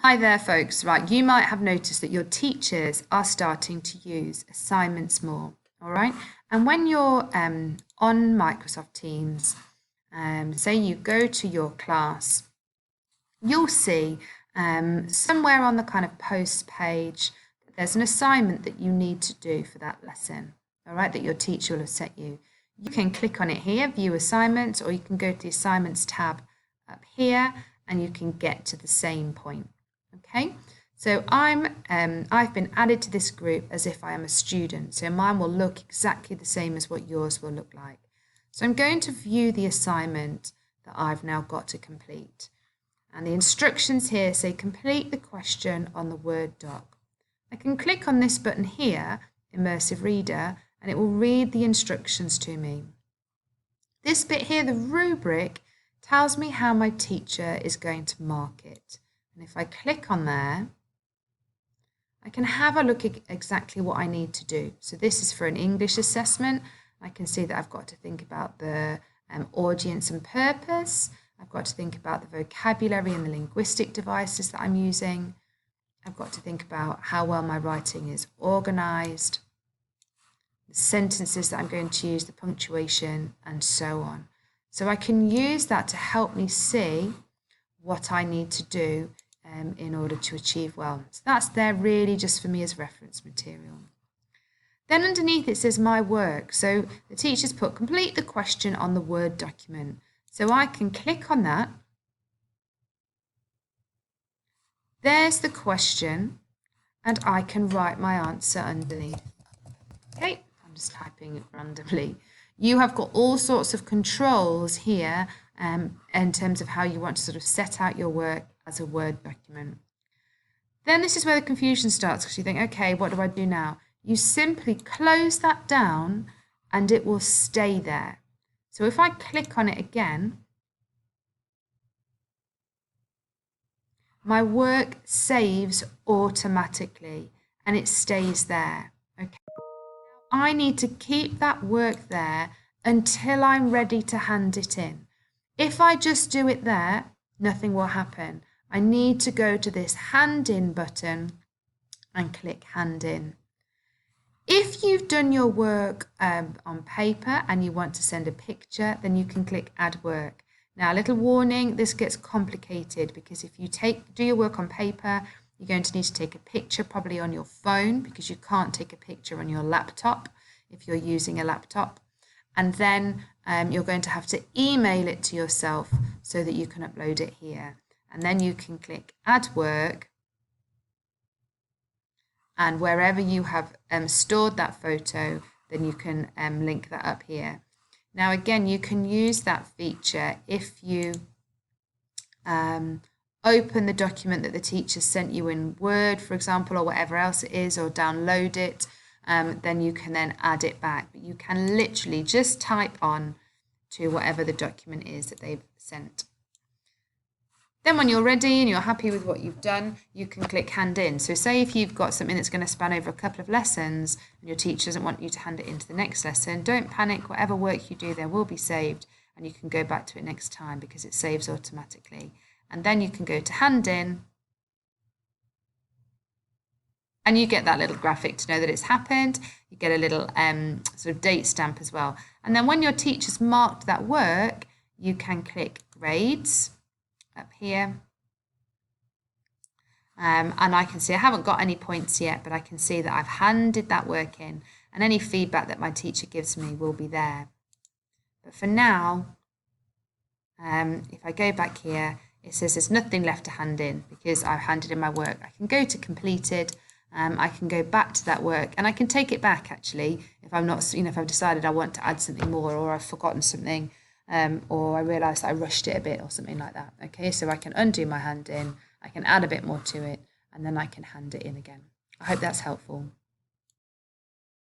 Hi there, folks. Right, you might have noticed that your teachers are starting to use assignments more, all right? And when you're on Microsoft Teams, say you go to your class, you'll see somewhere on the kind of posts page, there's an assignment that you need to do for that lesson, all right, that your teacher will have set you. You can click on it here, View Assignments, or you can go to the Assignments tab up here, and you can get to the same point. Okay, so I've been added to this group as if I am a student, so mine will look exactly the same as what yours will look like. So I'm going to view the assignment that I've now got to complete. And the instructions here say complete the question on the Word doc. I can click on this button here, Immersive Reader, and it will read the instructions to me. This bit here, the rubric, tells me how my teacher is going to mark it. And if I click on there, I can have a look at exactly what I need to do. So this is for an English assessment. I can see that I've got to think about the audience and purpose. I've got to think about the vocabulary and the linguistic devices that I'm using. I've got to think about how well my writing is organized, the sentences that I'm going to use, the punctuation, and so on. So I can use that to help me see what I need to do in order to achieve well. So that's there really just for me as reference material. Then underneath it says my work. So the teacher's put complete the question on the Word document. So I can click on that. There's the question, and I can write my answer underneath. Okay, I'm just typing it randomly. You have got all sorts of controls here in terms of how you want to sort of set out your work as a Word document. Then this is where the confusion starts, because you think, okay, what do I do now? You simply close that down and it will stay there. So if I click on it again, my work saves automatically and it stays there. Okay. I need to keep that work there until I'm ready to hand it in. If I just do it there, nothing will happen. I need to go to this hand in button and click hand in. If you've done your work on paper and you want to send a picture, then you can click add work. Now, a little warning, this gets complicated because if you do your work on paper, you're going to need to take a picture probably on your phone because you can't take a picture on your laptop if you're using a laptop. And then you're going to have to email it to yourself so that you can upload it here. And then you can click add work. And wherever you have stored that photo, then you can link that up here. Now, again, you can use that feature if you open the document that the teacher sent you in Word, for example, or whatever else it is, or download it, then you can then add it back. But you can literally just type on to whatever the document is that they've sent. Then when you're ready and you're happy with what you've done, you can click hand in. So say if you've got something that's going to span over a couple of lessons and your teacher doesn't want you to hand it into the next lesson, don't panic. Whatever work you do there will be saved and you can go back to it next time because it saves automatically. And then you can go to hand in and you get that little graphic to know that it's happened. You get a little sort of date stamp as well. And then when your teacher's marked that work, you can click grades up here. And I can see I haven't got any points yet, but I can see that I've handed that work in and any feedback that my teacher gives me will be there. But for now, if I go back here, it says there's nothing left to hand in because I've handed in my work. I can go to completed. I can go back to that work and I can take it back actually if I'm not, if I've decided I want to add something more or I've forgotten something or I realise that I rushed it a bit or something like that. Okay, so I can undo my hand in, I can add a bit more to it and then I can hand it in again. I hope that's helpful.